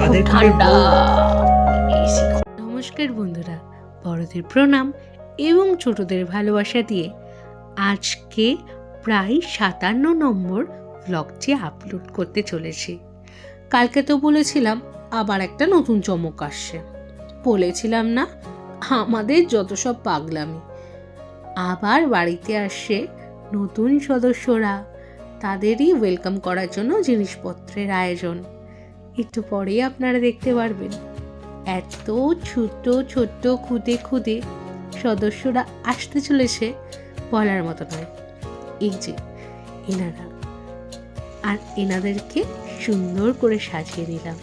ঠান্ডা। নমস্কার বন্ধুরা, বড়দের প্রণাম এবং ছোটদের ভালোবাসা দিয়ে আজকে প্রায় 57 নম্বর ব্লগটি আপলোড করতে চলেছি। কালকে তো বলেছিলাম আবার একটা নতুন চমক আসছে, বলেছিলাম না আমাদের যত সব পাগলামি। আবার বাড়িতে আসছে নতুন সদস্যরা, তাদেরই ওয়েলকাম করার জন্য জিনিসপত্রের আয়োজন। একটু পরেই আপনারা দেখতে পারবেন। এত ছোট্ট ছোট্ট খুদে খুদে সদস্যরা আসতে চলেছে, বলার মতো নয়। এই যে এনারা, আর এনাদেরকে সুন্দর করে সাজিয়ে নিলাম।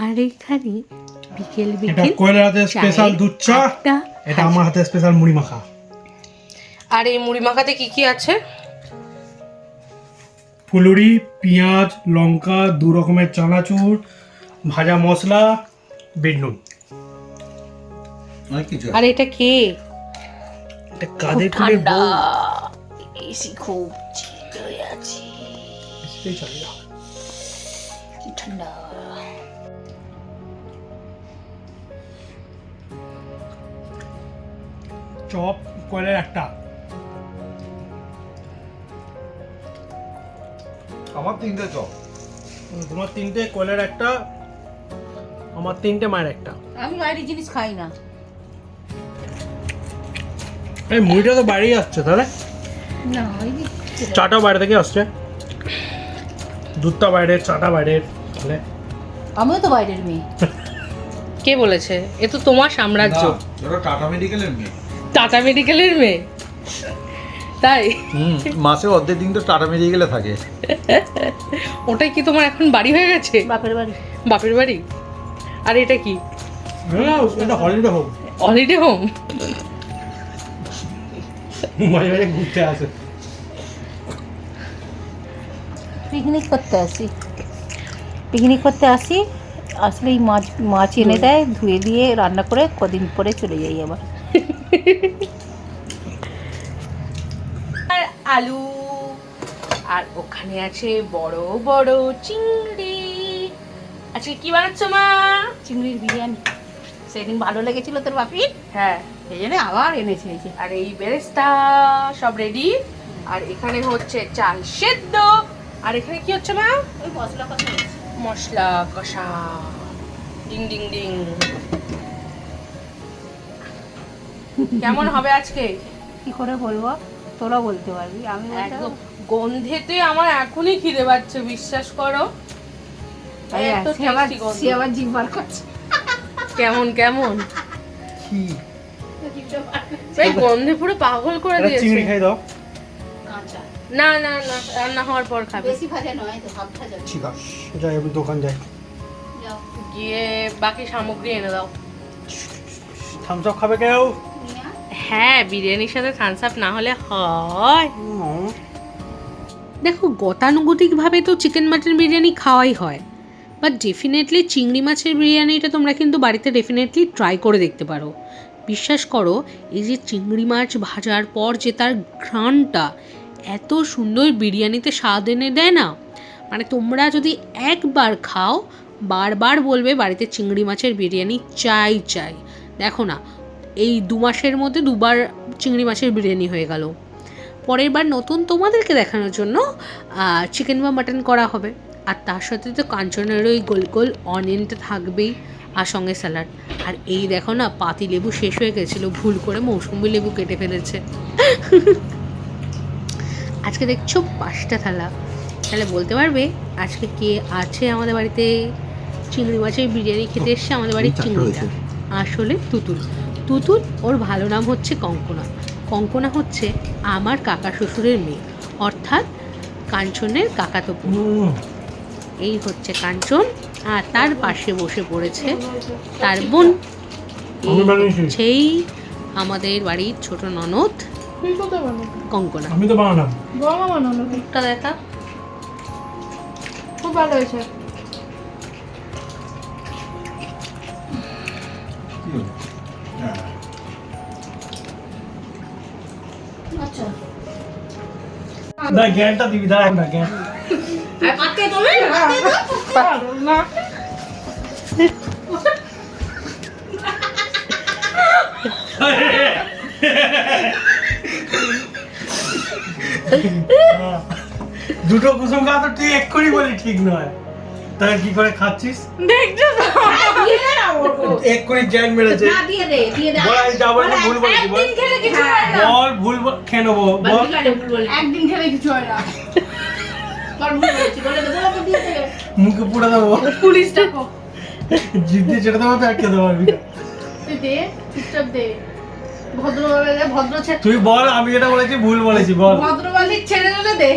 আর এখানে বিকেল এটা কোয়েলের হাতে স্পেশাল দুধ চা, এটা আমার হাতে স্পেশাল মুড়ি মাখা। আর এই মুড়ি মাখাতে কি কি আছে? ফুলুরি, পেঁয়াজ, লঙ্কা, 2 রকমের চানাচুর, ভাজা মশলা, বিট নুন। আর এটা কে? এটা কাদের ফুলের বউ। এসি খুব চিল হয়ে আছে, এই চলে যা। কি ঠান্ডা। চপ কোয়েলের একটা, আমার 3টে চপ, তোমার 3টে, কোয়েলের একটা, আমার 3টে, মায়ের একটা। আমি বাইরের জিনিস খাই না। এই মুড়িটা তো বাইরেই আসছে তাহলে, না চাটা বাইরে থেকে আসছে, দুধটা বাইরে, চাটা বাইরে, তাহলে আমিও তো বাইরের মেয়ে। কে বলেছে? এ তো তোমার সাম্রাজ্য। ওরা টাটা মেডিকেলের মেয়ে। টাটা মেডিকেলের মেয়ে, তাই? মাসে অর্ধেক দিন তো টাটা মেডিকেলে থাকে। ওটাই কি তোমার এখন বাড়ি হয়ে গেছে? বাপের বাড়ি। বাপের বাড়ি। আর এটা কি? এটা হলিডে হোম, হলিডে হোম। মাঝে মাঝে ঘুরতে আসে। পিকনিক করতে আসি, পিকনিক করতে আসি, আসলে এই মাছ এনে দেয়, ধুয়ে দিয়ে রান্না করে কদিন পরে চলে যাই আবার। আর আলু, আর ওখানে আছে বড় বড় চিংড়ি। আজকে কি বানাচ্ছ মা? চিংড়ির বিরিয়ানি। সেদিন ভালো লেগেছিল তোর বাপির, হ্যাঁ, সেই জন্য আবার এনেছে। এই যে আর এই বেরেস্তা সব রেডি। আর এখানে হচ্ছে চাল সেদ্ধ। আর এখানে কি হচ্ছে মা? ওই মশলা কষা হয়েছে। মশলা কষা। Ding ding ding. কেমন হবে আজকে? কি করে বলবো, তোরা বলতে পারবি। আমি একদম গন্ধেতে আমার এখনই খিদে পাচ্ছে, বিশ্বাস করো। এত tasty গন্ধ। সে আবার জিভ বার করছে। কেমন কেমন কি এই গন্ধে পুরো পাগল করে এটা দিয়েছে। চিংড়ি খাই দাও। আচ্ছা, না না না, রান্না হওয়ার পর খাবে। বেশি ভাজা নয় তো, হাফ ভাজা। ঠিক আছে, যাই আমি দোকান যাই। যাও। গিয়ে বাকি সামগ্রী এনে দাও। থামস আপ খাবে কেউ? হ্যাঁ, বিরিয়ানির সাথে থামস আপ না হলে হয়? দেখো, গতানুগতিকভাবে তো চিকেন মাটন বিরিয়ানি খাওয়াই হয়, বাট ডেফিনেটলি চিংড়ি মাছের বিরিয়ানিটা তোমরা কিন্তু বাড়িতে ডেফিনেটলি ট্রাই করে দেখতে পারো। বিশ্বাস করো, এই যে চিংড়ি মাছ ভাজার পর যে তার ঘ্রাণটা এত সুন্দর বিরিয়ানিতে স্বাদ এনে দেয় না, মানে তোমরা যদি একবার খাও বারবার বলবে বাড়িতে চিংড়ি মাছের বিরিয়ানি চাই চাই। দেখো না, এই 2 মাসের মধ্যে 2 বার চিংড়ি মাছের বিরিয়ানি হয়ে গেল। পরের বার নতুন তোমাদেরকে দেখানোর জন্য চিকেন বা মাটন করা হবে। আর তার সাথে তো কাঞ্চনের ওই গোল গোল অনিয়নটা থাকবেই, আর সঙ্গে স্যালাড। আর এই দেখো না, পাতি লেবু শেষ হয়ে গেছিলো, ভুল করে মৌসুমি লেবু কেটে ফেলেছে। আজকে দেখছো 5টা থালা। তাহলে বলতে পারবে আজকে কে আছে আমাদের বাড়িতে চিংড়ি মাছের বিরিয়ানি খেতে এসছে? আমাদের বাড়ির চিংড়িটা আসলে তুতুল। তুতুল, ওর ভালো নাম হচ্ছে কঙ্কনা। কঙ্কনা হচ্ছে আমার কাকা শ্বশুরের মেয়ে, অর্থাৎ কাঞ্চনের কাকাতো বোন। এই হচ্ছে কাঞ্চন, আর তার পাশে বসে পড়েছে তার বোন। এই হচ্ছেই আমাদের বাড়ির ছোট ননদ কঙ্কনা। আমি তো বানালাম। মুখটা দেখা। খুব ভালো হয়েছে। আচ্ছা, না জ্ঞানটা দিবি, দাঁড়া না জ্ঞান। দুটো কুসুম খাওয়া তো তুই এক্ষুনি বলি ঠিক নয়, তাহলে কি করে খাচ্ছিস? এক্ষুনি জ্ঞান মেরেছে। বল আমি যাবো না, ভুল বলেছি বল। বল ভুল খেয়ে নেবো বল। একদিন খেলে কিছু হয় না। মুখে পুড়ে দেবো, পুলিশ ডাকো। জিভ দিয়ে চেটে দেবো তো আটকে দেবো আমি। তুই দে, চুপচাপ দে, ভদ্রভাবে দে, ভদ্র ছেড়ে। তুই বল, আমি যেটা বলেছি ভুল বলেছি বল। ভদ্রভাবে ছেড়ে দিলে দে।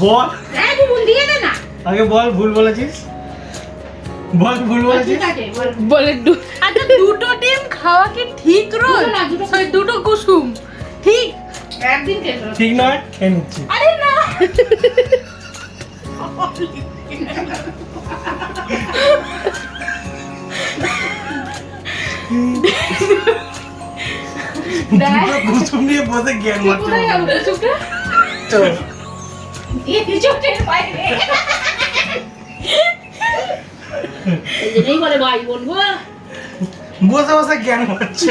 বল, এই ভুল দিয়ে দে না। আগে বল ভুল বলেছিস, বল ভুল বলেছিস। বলে আচ্ছা, দুটো ডিম খাওয়া কি ঠিক রোজ? সরি, দুটো কুসুম ঠিক একদিন খেলো। ঠিক নয়, খেয়ে নিচ্ছি। আরে না, দুটো কুসুম নিয়ে বসে জ্ঞান মারছে। কোথায় গেল কুসুমটা? চল। এই চোখের বাইরে। এই যে বলে ভাই বলবো, বসে বসে জ্ঞান মারছে।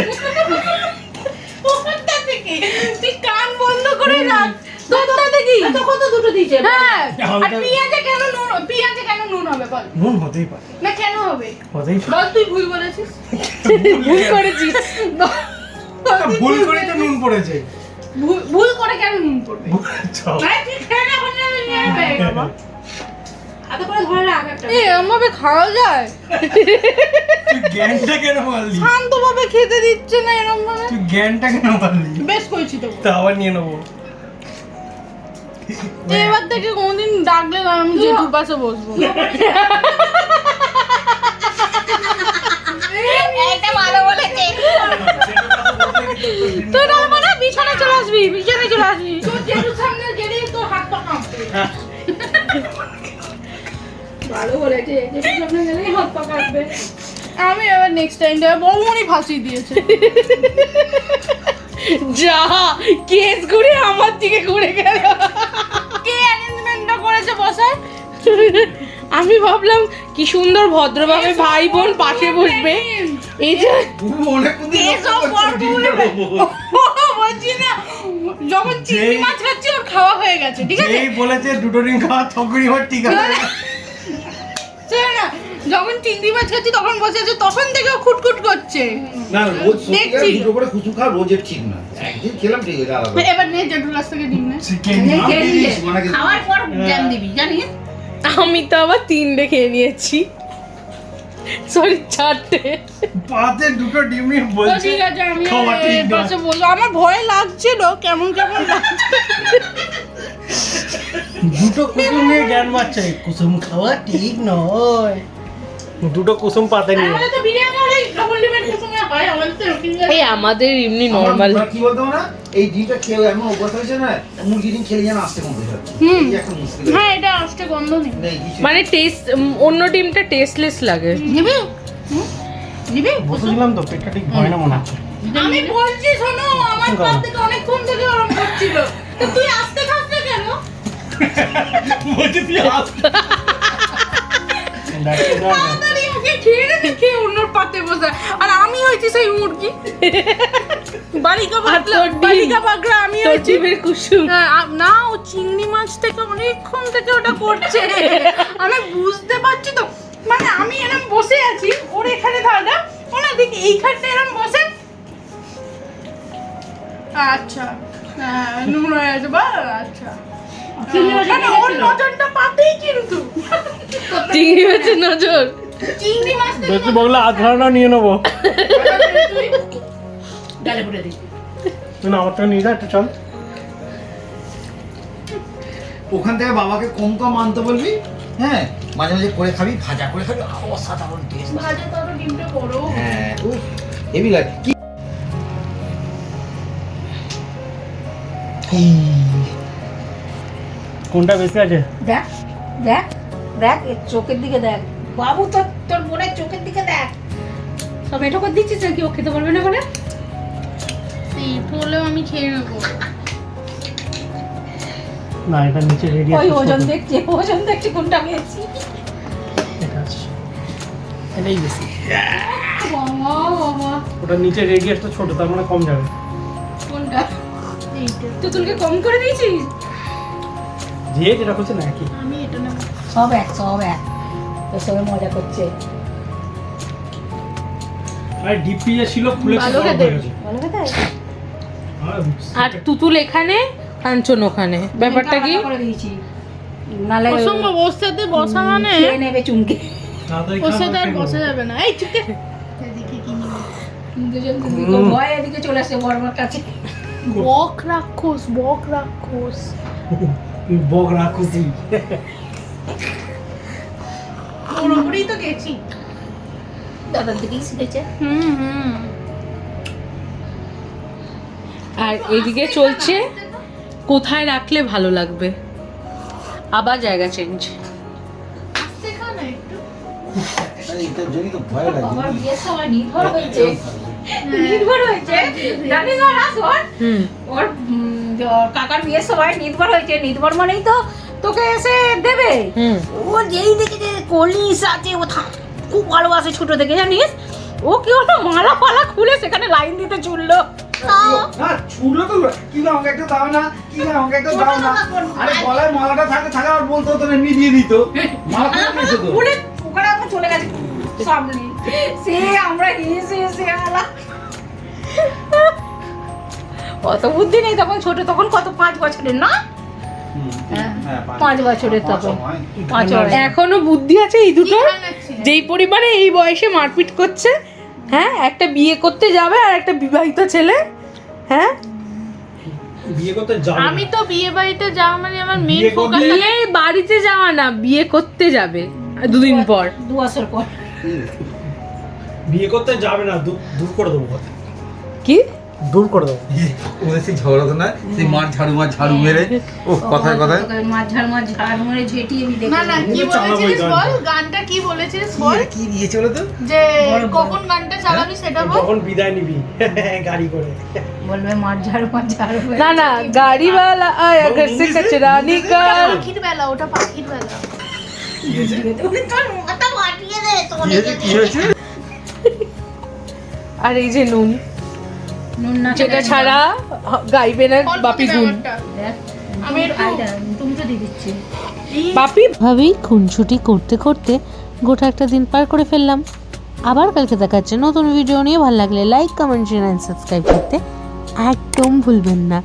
কোথা থেকে? তুই কান বন্ধ করে রাখ। কোথা থেকে? কত দুটো দিয়েছে? হ্যাঁ। আর পেঁয়াজে কেন নুন? পেঁয়াজে কেন নুন হবে বল? নুন হতেই পারে। না কেন হবে? হতেই পারে। বল, তুই ভুল বলেছিস। ভুল করেছিস। ভুল করে তো নুন পড়েছে। ভুল করে কেন নুন পড়বে? চল। ভাই তুই খেয়ে না বললে আমি নিয়ে আসবে বাবা। আদা করে ধরে রাখ একটা। আমাকে খাওয়া যায়? তুই জ্ঞানটা কেন মারলি? শান্তভাবে খেতে দিচ্ছে না এরকম ভাবে। তুই জ্ঞানটা কেন মারলি? বেশ করেছি তো। তা আবার নিয়ে নেবো। এবার থেকে কোনদিন ডাকলে না আমি জেঠুর পাশে বসবো। এটা ভালো বলেছে। তুই না মানে বিছানায় চলে আসবি, বিছানায় চলে আসবি। তোর জেঠুর সামনে গেলেই তোর হাত পা কাঁপবে। ভালো বলেছে, জেঠুর সামনে গেলেই হাত পা কাঁপবে। আমি এবার নেক্সট টাইম দেব, বৌমনি ফাঁসি দিয়েছে। যা কেস ঘুরে আমার দিকে ঘুরে গেল। কে অ্যারেঞ্জমেন্টটা করেছে বসার? আমি ভাবলাম কি সুন্দর ভদ্রভাবে ভাই বোন পাশে বসবে। এই যে এসব পর্ব বলছি না, যখন চিংড়ি মাছ খাচ্ছি ওর খাওয়া হয়ে গেছে, ঠিক আছে? এই বলেছে দুটো ডিম খাওয়া তখনই আমার ঠিক আছে। শোনো না, যখন চিংড়ি মাছ খাচ্ছি তখন বসে আছে, তখন থেকে ও খুটখুট করছে। না রোজ দেখছি। দুটো করে কুসুম খাওয়া রোজের ঠিক না, একদিন খেলাম ঠিক আছে আলাদা। এবার নে জেঠুর কাছ থেকে ডিম নে। চিকেন খাওয়ার পর জ্যাম দিবি, জানিস? আমি তো আবার 3টে খেয়ে নিয়েছি, সরি 4টে। পাতে দুটো ডিম নিয়ে তো বলছে ঠিক আছে, আমি খাওয়া ঠিক এর নয়। পাশে বলবো। আমার ভয় লাগছিল, কেমন কেমন লাগছে। দুটো কুসুম নিয়ে জ্ঞান মারছে, কুসুম খাওয়া ঠিক নয়। দুটো কুসুম পাতা নিয়ে এই আমাদের এমনি নর্মাল। আমরা কি বলতো না, এই ডিমটা খেয়ে এমন অভ্যাস হয়েছে না, মুরগি ডিম খেলে যেন আসতে কমতে যাচ্ছে। এই একটা মুশকিল। হ্যাঁ এটা আসতে গন্ধ নেই। নেই কিছু। মানে টেস্ট, অন্য ডিমটা টেস্টলেস লাগে। নিবি নিবি বসেছিলাম তো, পেটটা ঠিক ভয় না মনে হচ্ছে। আমি বলছি শোনো, আমার পা থেকে অনেকক্ষণ থেকে গরম করছিল, তো তুই আসতে খাস না কেন? বলছি তুই আস। ডাক্তার দাও না। তাড়াতাড়ি ওকে খেয়ে নে, খেয়ে অন্যর পাতে বসে। আর আমি হয়েছি সেই মুরগি, বালিকা পাগলা, বালিকা পাগলা আমি তোর হয়েছি। জিভের কুসুম। হ্যাঁ, না ও চিংড়ি মাছ থেকে অনেকক্ষণ থেকে ওটা করছে, আমি বুঝতে পারছি তো। মানে আমি এরকম বসে আছি, ওর এখানে ধারটা, ওনা দিকে এইখানটা এরকম বসে। আচ্ছা হ্যাঁ, নুন হয়ে আছে বা আচ্ছা। মানে ওর নজরটা পাতেই কিন্তু চিংড়ি মাছের নজর। চিংড়ি মাছ থেকে বেশি বগলে আধ ধারণা নিয়ে নেবো। ডালে পুড়ে দিই। তুই না আমার থেকে নিয়ে যা একটু, চল। ওখান থেকে বাবাকে কম কম আনতে বলবি, হ্যাঁ মাঝে মাঝে করে খাবি, ভাজা করে খাবি, অসাধারণ টেস্ট। ভাজা তো আরো ডিমটা বড়। হ্যাঁ উফ, হেভি লাগে। কি কোনটা বেশি আছে? দেখ দেখ দেখ এর চোখের দিকে দেখ বাবু, তোর তোর বোনের চোখের দিকে দেখ। সব এটা করে দিচ্ছিস নাকি ও খেতে পারবে না বলে? সেই হলেও আমি খেয়ে নেবো। না, এটা নিচে রেডি ওই আছে। ওজন দেখছি, ওজন দেখছি কোনটা পেয়েছি। এটা আছে। এটাই বেশি। বাবা বাবা, ওটা নিচে রেডি আছে ছোট, তার মানে কম যাবে। কোনটা? এইটা। তুতুলকে কম করে দিয়েছিস? যে যেটা করছে না কি। আমি এটা নেবো। সব এক তোর সঙ্গে মজা করছে। আর ডিপি যে ছিল খুলে ভালো গরম খেতে। হয়ে গেছে। ভালো কথা। আর তুতুল এখানে, কাঞ্চন ওখানে, ব্যাপারটা কি? করে দিয়েছি নালে অসম্ভব, ওর সাথে বসা মানে খেয়ে নেবে চুমকে। তাড়াতাড়ি ওর খা, সাথে আর খেয়ে বসা নেবো। যাবে না। এই চুপকে। এদিকে কি নিবি? দুজন দুদিকে ভয় এদিকে চলে আসছে বড়মার কাছে। বক রাক্ষস, বক রাক্ষস। বক রাক্ষসী। ওর উপরেই তো গেছি। দাদার দিকেই শিখেছে। হুম। আর এদিকে চলছে কোথায় রাখলে ভালো লাগবে, আবার জায়গা চেঞ্জ। আস্তে খা না একটু। আরে এটার জন্যই তো ভয় লাগে। আমার বিয়ের সময় নির্ভর হয়েছে, নির্ভর হয়েছে জানিস ওর আসর হুম। ওর ওর কাকার বিয়ের সময় নির্ভর হয়েছে। নির্ভর মানেই তো তোকে এসে দেবে। হুম। ও যেই দেখে যে কলিস আছে, ও খুব ভালোবাসে ছোট থেকে, জানিস। ও কি হলো, মালা ফালা খুলে সেখানে লাইন দিতে চললো। না ছুড়লো তো, কি না আমাকে একটা দাও না, কি না আমাকে একটা দাও না। আরে গলায় মালাটা থাকতে থাকা আর বলতো তো এমনি দিয়ে দিত। মালা খুলে দিয়েছে তো। খুলে ওখানে আমার চলে গেছে সামনে, সে আমরা হেসে হেসে আলা। অত বুদ্ধি নেই তখন, ছোট তখন, কত 5 বছরের না? হ্যাঁ, 5 বছরের তখন, 5 বছর। এখনো বুদ্ধি আছে এই দুটো, কি বানাচ্ছিস? যেই পরিমাণে এই বয়সে মারপিট করছে। হ্যাঁ, একটা বিয়ে করতে যাবে আর একটা বিবাহিত ছেলে। হ্যাঁ, বিয়ে করতে যাবে। আমি তো বিয়ে বাড়িতে যাওয়া মানে আমার মেন বিয়ে ফোকাস। করলে- বিয়ে বাড়িতে যাওয়া না, বিয়ে করতে যাবে 2 দিন পর। 2 বছর পর। বিয়ে করতে যাবে না, দূর করে দেবো কথা। কি? দূর করে দেবো। ওদের সেই ঝগড়া তো না, সেই মার ঝাড়ু মেরে, ও কথায় কথায়। তোকে মাঝ ঝাড় মেরে ঝেঁটিয়ে আমি দেখে না না, কি ওগুলো চালাবোই বলেছিলিস গানটা। বল, গানটা কি বলেছিলিস বল, কি দিয়েছে বলো তো? যে বল, বল। কখন গানটা চালাবি সেটা বল। যখন বিদায় নিবি গাড়ি করে। বলবে মাঝ ঝাড় না না, গাড়িওয়ালা আয়া ঘর সে কচরা নিকাল। পাখির বেলা, ওটা পাখির বেলা। তোর মাথা ফাটিয়ে দে তোর। কি হয়েছে? আর এই যে নুন, নুন না যেটা ছাড়া গাইবে না অল্প বাপি দে গুণ। ব্যাপারটা। দেখ আমি একটু- তুমি তো দিয়ে দিচ্ছি। বাপি ভাবেই খুনছুটি করতে করতে গোটা একটা দিন পার করে ফেললাম। আবার কালকে দেখাচ্ছে নতুন ভিডিও নিয়ে। ভালো লাগলে like, comment, share and subscribe করতে একদম ভুলবেন না।